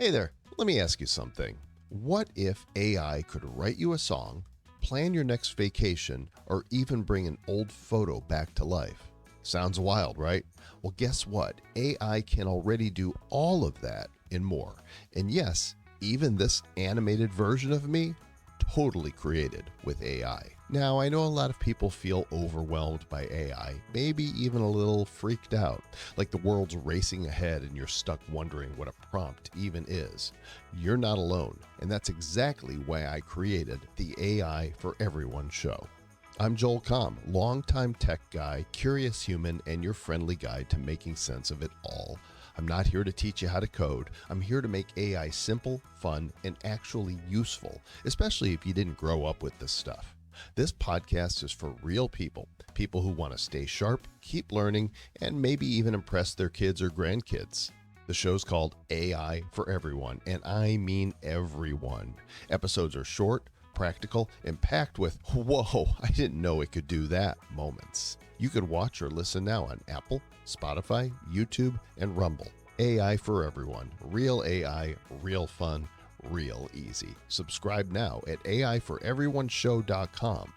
Hey there, let me ask you something. What if AI could write you a song, plan your next vacation, or even bring an old photo back to life? Sounds wild, right? Well, guess what? AI can already do all of that and more. And yes, even this animated version of me, totally created with AI. Now, I know a lot of people feel overwhelmed by AI, maybe even a little freaked out, like the world's racing ahead and you're stuck wondering what a prompt even is. You're not alone, and that's exactly why I created the AI for Everyone show. I'm Joel Comm, longtime tech guy, curious human, and your friendly guide to making sense of it all. I'm not here to teach you how to code. I'm here to make AI simple, fun, and actually useful, especially if you didn't grow up with this stuff. This podcast is for real people, people who want to stay sharp, keep learning, and maybe even impress their kids or grandkids. The show's called AI for Everyone, and I mean everyone. Episodes are short, practical, and packed with, whoa, I didn't know it could do that moments. You could watch or listen now on Apple, Spotify, YouTube, and Rumble. AI for Everyone. Real AI, real fun, real easy. Subscribe now at AIForEveryoneShow.com.